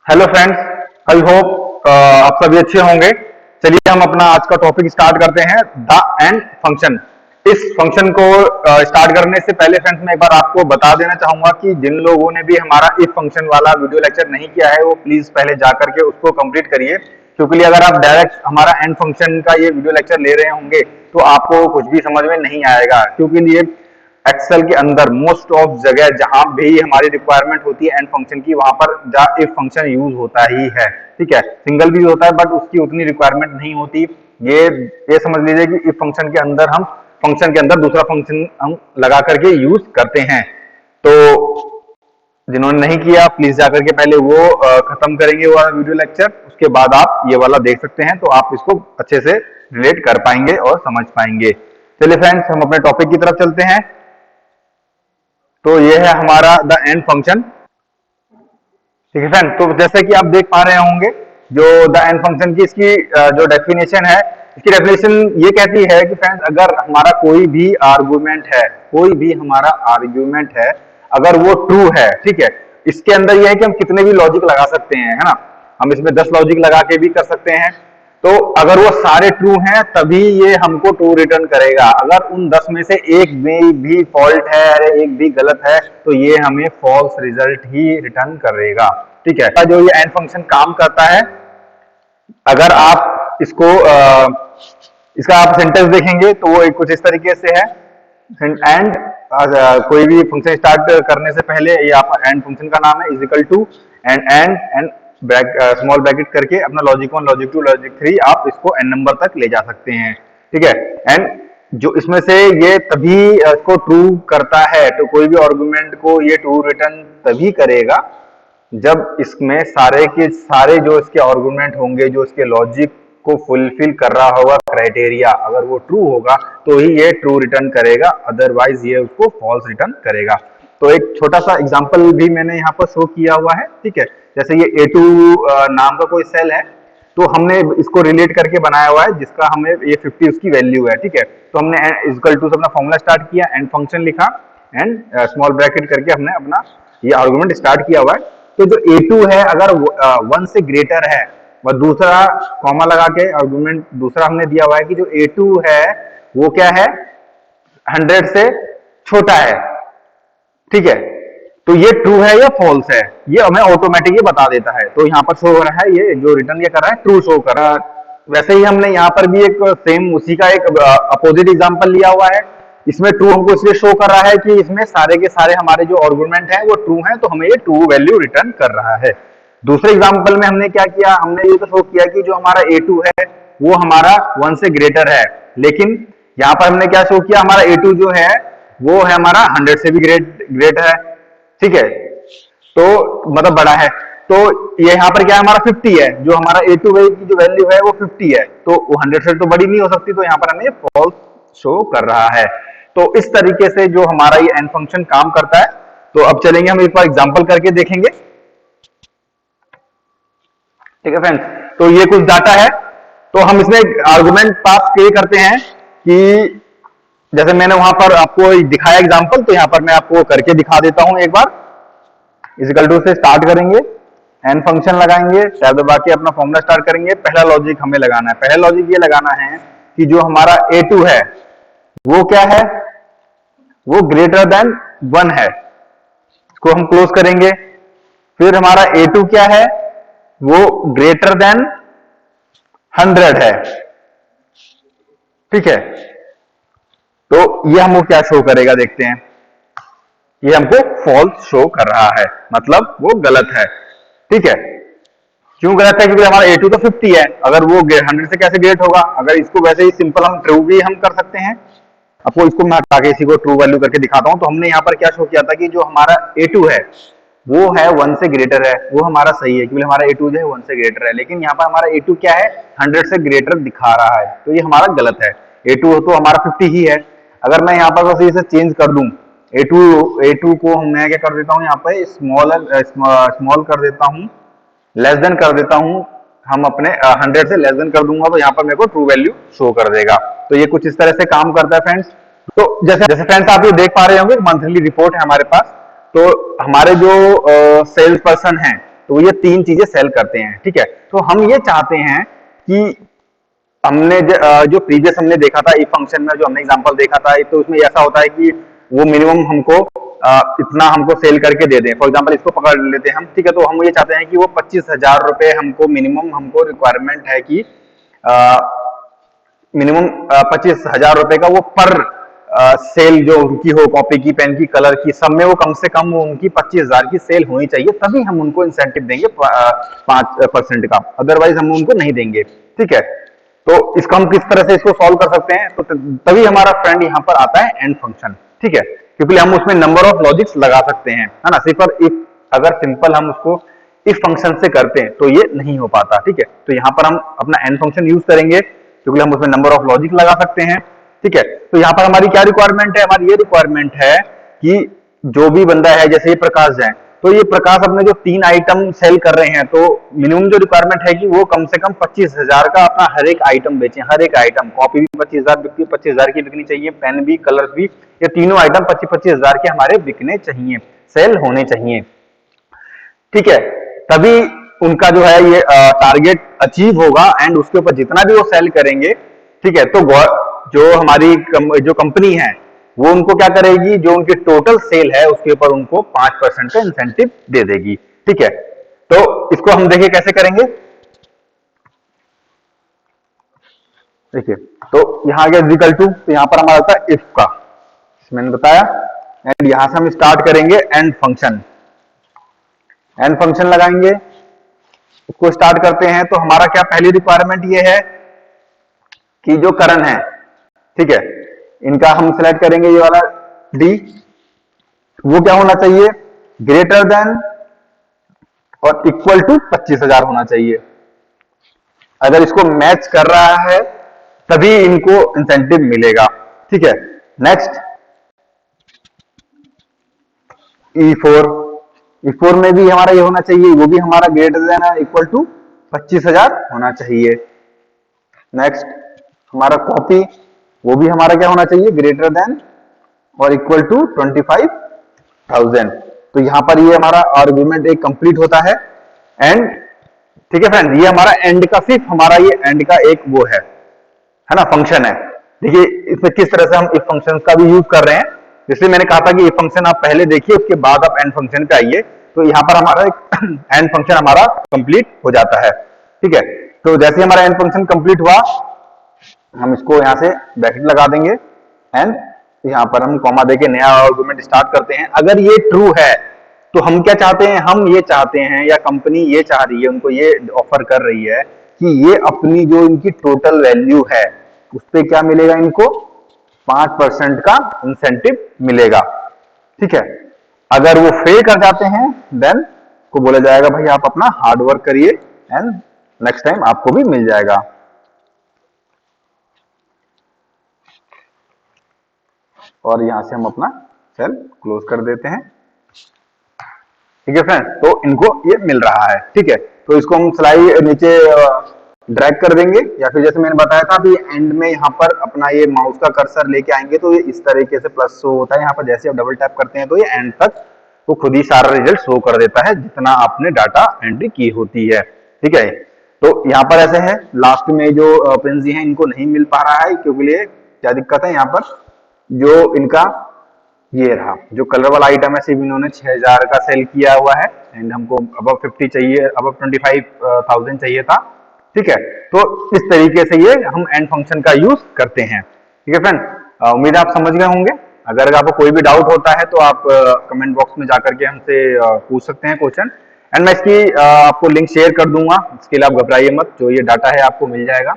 Hello friends, I hope आप सभी अच्छे होंगे। चलिए हम अपना आज का टॉपिक स्टार्ट करते हैं, द एंड फंक्शन। इस फंक्शन को स्टार्ट करने से पहले फ्रेंड्स मैं एक बार आपको बता देना चाहूंगा कि जिन लोगों ने भी हमारा इफ फंक्शन वाला वीडियो लेक्चर नहीं किया है वो प्लीज पहले जा करके उसको कंप्लीट करिए, क्योंकि अगर आप डायरेक्ट हमारा एंड फंक्शन का ये वीडियो लेक्चर ले रहे होंगे तो आपको कुछ भी समझ में नहीं आएगा, क्योंकि ये एक्सेल के अंदर मोस्ट ऑफ जगह जहां भी हमारी रिक्वायरमेंट होती है एंड फंक्शन की, वहां पर द इफ फंक्शन यूज होता ही है। ठीक है, सिंगल भी होता है बट उसकी उतनी रिक्वायरमेंट नहीं होती। ये समझ लीजिए कि इफ फंक्शन के अंदर हम फंक्शन के अंदर दूसरा फंक्शन हम लगा करके यूज करते हैं। तो जिन्होंने नहीं किया प्लीज जाकर के पहले वो खत्म करेंगे वो वीडियो लेक्चर, उसके बाद आप ये वाला देख सकते हैं, तो आप इसको अच्छे से रिलेट कर पाएंगे और समझ पाएंगे। चलिए फ्रेंड्स, हम अपने टॉपिक की तरफ चलते हैं। तो ये है हमारा द एंड फंक्शन। ठीक है फ्रेंड, तो जैसे कि आप देख पा रहे होंगे जो द एंड फंक्शन की इसकी जो डेफिनेशन है, इसकी डेफिनेशन ये कहती है कि फ्रेंड्स अगर हमारा कोई भी हमारा आर्गुमेंट है, अगर वो ट्रू है, ठीक है, इसके अंदर ये है कि हम कितने भी लॉजिक लगा सकते हैं, है ना। हम इसमें 10 लॉजिक लगा के भी कर सकते हैं। तो अगर वो सारे ट्रू हैं तभी ये हमको ट्रू रिटर्न करेगा। अगर उन 10 में से एक भी फॉल्ट है, अरे एक भी गलत है, तो ये हमें फॉल्स रिजल्ट ही रिटर्न करेगा। ठीक है, जो ये एंड फंक्शन काम करता है, अगर आप इसको इसका आप सेंटेंस देखेंगे तो वो कुछ इस तरीके से है। एंड कोई भी फंक्शन स्टार्ट करने से पहले ये आपका एंड फंक्शन का नाम है, is equal to and small bracket करके अपना लॉजिक 1 लॉजिक 2 लॉजिक 3 आप इसको एन नंबर तक ले जा सकते हैं। ठीक है, एंड जो इसमें से ये तभी इसको ट्रू करता है, तो कोई भी आर्गुमेंट को ये ट्रू रिटर्न तभी करेगा जब इसमें सारे के सारे जो इसके आर्गुमेंट होंगे, जो इसके लॉजिक को फुलफिल कर रहा होगा क्राइटेरिया, अगर वो ट्रू होगा तो ही ये ट्रू रिटर्न करेगा, अदरवाइज ये उसको फॉल्स रिटर्न करेगा। तो एक छोटा सा एग्जांपल भी मैंने यहाँ पर शो किया हुआ है। ठीक है, जैसे ये A2 नाम का कोई सेल है, तो हमने इसको रिलेट करके बनाया हुआ है, जिसका हमें ये 50 उसकी वैल्यू है। ठीक है, तो हमने इक्वल टू से अपना फॉर्मूला स्टार्ट किया, एंड फंक्शन लिखा, एंड स्मॉल ब्रैकेट करके हमने अपना ये आर्गुमेंट स्टार्ट किया हुआ है। तो जो A2 है अगर 1 से ग्रेटर है, और दूसरा कॉमा लगा के आर्गुमेंट दूसरा हमने दिया हुआ है कि जो A2 है वो क्या है, 100 से छोटा है। ठीक है, तो ये ट्रू है या फॉल्स है, ये हमें ऑटोमेटिकली बता देता है। तो यहाँ पर शो हो रहा है, ये जो रिटर्न ये कर रहा है ट्रू शो कर रहा है। वैसे ही हमने यहाँ पर भी एक सेम उसी का एक अपोजिट एग्जांपल लिया हुआ है। इसमें ट्रू हमको इसलिए शो कर रहा है कि इसमें सारे के सारे हमारे जो आर्गुमेंट हैं वो ट्रू हैं, तो हमें ये ट्रू वैल्यू रिटर्न कर रहा है। दूसरे एग्जांपल में हमने क्या किया, हमने ये तो शो किया कि जो हमारा A2 है वो हमारा 1 से ग्रेटर है, लेकिन यहाँ पर हमने क्या शो किया, हमारा A2 जो है वो है हमारा 100 से भी ग्रेट है। ठीक है, तो मतलब बड़ा है। तो ये यहाँ पर क्या है, हमारा 50 है, जो हमारा A2 की जो वैल्यू है वो 50 है, तो वो 100 से तो बड़ी नहीं हो सकती, तो यहाँ पर हमें फॉल्स शो कर रहा है। तो इस तरीके से जो हमारा ये एंड फंक्शन काम करता है। तो अब चलेंगे, हम एक बार एग्जांपल करके देखेंगे। ठीक है फ्रेंड्स, तो ये कुछ डाटा है, तो हम इसमें आर्गुमेंट पास करते हैं कि जैसे मैंने वहां पर आपको दिखाया एग्जांपल, तो यहां पर मैं आपको करके दिखा देता हूं एक बार। इक्वल टू से स्टार्ट करेंगे, एंड फंक्शन लगाएंगे, टैब दबा के अपना फॉर्मूला स्टार्ट करेंगे। पहला लॉजिक हमें लगाना है, पहला लॉजिक ये लगाना है कि जो हमारा A2 है वो क्या है, वो ग्रेटर देन 1 है, इसको हम क्लोज करेंगे। फिर हमारा A2 क्या है, वो ग्रेटर देन 100 है। ठीक है, तो ये हमको क्या शो करेगा, देखते हैं। ये हमको फॉल्स शो कर रहा है, मतलब वो गलत है। ठीक है, क्यों गलत है, क्योंकि हमारा A2 तो 50 है, अगर वो 100 से कैसे ग्रेट होगा। अगर इसको वैसे ही सिंपल हम ट्रू भी हम कर सकते हैं। आपको इसको मैं हटा के इसी को ट्रू वैल्यू करके दिखाता हूं। तो हमने यहाँ पर क्या शो किया था कि जो हमारा A2 है वो है 1 से ग्रेटर है, वो हमारा सही है, क्योंकि हमारा A2 जो है 1 से ग्रेटर है, लेकिन यहाँ पर हमारा A2 क्या है, 100 से ग्रेटर दिखा रहा है, तो ये हमारा गलत है। A2 तो हमारा 50 ही है। अगर मैं यहाँ पर बस इसे चेंज कर दूं, A2 को मैं क्या कर देता हूँ, यहाँ पे स्मॉल कर देता हूँ, लेस देन कर देता हूँ, हम अपने 100 से लेस देन कर दूंगा, तो यहाँ पर मेरे को ट्रू वैल्यू शो कर देगा। तो ये कुछ इस तरह से काम करता है फ्रेंड्स। तो जैसे फ्रेंड्स आप ये देख पा रहे होंगे, मंथली रिपोर्ट है हमारे पास। तो हमारे जो सेल्स पर्सन हैं तो ये तीन चीजें सेल करते हैं, ठीक है। तो हम ये चाहते हैं कि हमने जो प्रीवियस हमने देखा था इफ फंक्शन में, जो हमने एग्जांपल देखा था, तो उसमें ऐसा होता है कि वो मिनिमम हमको इतना हमको सेल करके दे दें। फॉर एग्जांपल इसको पकड़ लेते हैं हम, ठीक है। तो हम ये चाहते हैं कि वो 25,000 रुपए हमको मिनिमम हमको रिक्वायरमेंट है कि मिनिमम 25,000 रुपए का वो पर सेल जो उनकी हो, कॉपी की, पेन की, कलर की, सब में वो कम से कम वो उनकी 25,000 की सेल होनी चाहिए, तभी हम उनको इंसेंटिव देंगे 5% का, अदरवाइज हम उनको नहीं देंगे, ठीक है। तो इसको हम किस तरह से इसको सॉल्व कर सकते हैं, तो तभी हमारा फ्रेंड यहाँ पर आता है एंड फंक्शन, ठीक है, क्योंकि हम उसमें नंबर ऑफ लॉजिक्स लगा सकते हैं, है ना। सिर्फ और इफ अगर सिंपल हम उसको इफ फंक्शन से करते हैं तो ये नहीं हो पाता, ठीक है। तो यहाँ पर हम अपना एंड फंक्शन यूज करेंगे क्योंकि हम उसमें नंबर ऑफ लॉजिक लगा सकते हैं, ठीक है। तो यहाँ पर हमारी क्या रिक्वायरमेंट है, हमारी ये रिक्वायरमेंट है कि जो भी बंदा है, जैसे ये प्रकाश है, तो ये प्रकाश अपने जो 3 आइटम सेल कर रहे हैं, तो मिनिमम जो रिक्वायरमेंट है कि वो कम से कम 25,000 का अपना हर एक आइटम बेचें, हर एक आइटम, कॉपी भी 25,000 बिकती, 25,000 की बिकनी चाहिए, पेन भी, कलर भी, ये तीनों आइटम 25,000 के हमारे बिकने चाहिए, सेल होने चाहिए, ठीक है। तभी उनका जो है ये टारगेट अचीव होगा एंड उसके ऊपर जितना भी वो सेल करेंगे, ठीक है, तो जो हमारी जो कंपनी है वो उनको क्या करेगी, जो उनकी टोटल सेल है उसके ऊपर उनको 5% का इंसेंटिव दे देगी, ठीक है। तो इसको हम देखिए कैसे करेंगे, देखिए। तो यहां आ गया इक्वल टू, तो यहां पर हमारा होता है इफ का, मैंने बताया, एंड यहां से हम स्टार्ट करेंगे एंड फंक्शन, एंड फंक्शन लगाएंगे, उसको स्टार्ट करते हैं। तो हमारा क्या पहली रिक्वायरमेंट ये है कि जो करण है, ठीक है, इनका हम सिलेक्ट करेंगे ये वाला डी, वो क्या होना चाहिए, ग्रेटर देन और इक्वल टू 25,000 होना चाहिए। अगर इसको मैच कर रहा है तभी इनको इंसेंटिव मिलेगा, ठीक है। नेक्स्ट E4, E4 में भी हमारा ये होना चाहिए, वो भी हमारा ग्रेटर देन है इक्वल टू 25,000 होना चाहिए। नेक्स्ट हमारा कॉपी, वो भी हमारा क्या होना चाहिए, ग्रेटर देन और इक्वल टू 25,000। तो यहां पर ये हमारा आर्गुमेंट एक कंप्लीट होता है एंड, ठीक है फ्रेंड, ये हमारा एंड का, सिर्फ हमारा ये एंड का एक वो है ना, फंक्शन है। देखिए इसमें किस तरह से हम इफ फंक्शन का भी यूज कर रहे हैं, इसलिए मैंने कहा था कि इफ फंक्शन आप पहले देखिए, उसके बाद आप एंड फंक्शन पे आइए। तो यहाँ पर हमारा एक एंड फंक्शन हमारा कंप्लीट हो जाता है, ठीक है। तो जैसे हमारा एंड फंक्शन कंप्लीट हुआ, हम इसको यहाँ से ब्रैकेट लगा देंगे एंड यहाँ पर हम कॉमा देके नया आर्गुमेंट स्टार्ट करते हैं। अगर ये ट्रू है तो हम क्या चाहते हैं, हम ये चाहते हैं या कंपनी ये चाह रही है, उनको ये ऑफर कर रही है कि ये अपनी जो इनकी टोटल वैल्यू है उस पर क्या मिलेगा, इनको 5% का इंसेंटिव मिलेगा, ठीक है। अगर वो फेल कर जाते हैं देन को बोला जाएगा भाई आप अपना हार्ड वर्क करिए एंड नेक्स्ट टाइम आपको भी मिल जाएगा। और यहां से हम अपना सेल क्लोज कर देते हैं, ठीक है फ्रेंड। तो इनको ये मिल रहा है, ठीक है। तो इसको हम स्लाइड नीचे ड्रैग कर देंगे, या फिर जैसे मैंने बताया था अभी एंड में यहाँ पर अपना ये माउस का कर्सर लेके आएंगे तो ये इस तरीके से प्लस शो होता है। यहाँ पर जैसे आप डबल टैप करते हैं तो ये एंड तक वो खुद ही सारा रिजल्ट शो कर देता है जितना आपने डाटा एंट्री की होती है, ठीक है। तो यहाँ पर ऐसे है, लास्ट में जो पेंजी है इनको नहीं मिल पा रहा है, क्योंकि लिए क्या दिक्कत है, यहाँ पर जो इनका ये रहा जो कलर वाला आइटम है, सिर्फ इन्होंने 6,000 का सेल किया हुआ है एंड हमको अब 50 चाहिए, अब 25,000 चाहिए था, ठीक है। तो इस तरीके से ये हम एंड फंक्शन का यूज करते हैं, ठीक है फ्रेंड। उम्मीद है आप समझ गए होंगे। अगर आपको कोई भी डाउट होता है तो आप कमेंट बॉक्स में जाकर के हमसे पूछ सकते हैं क्वेश्चन, एंड मैं इसकी आपको लिंक शेयर कर दूंगा, इसके लिए आप घबराइए मत, जो ये डाटा है आपको मिल जाएगा।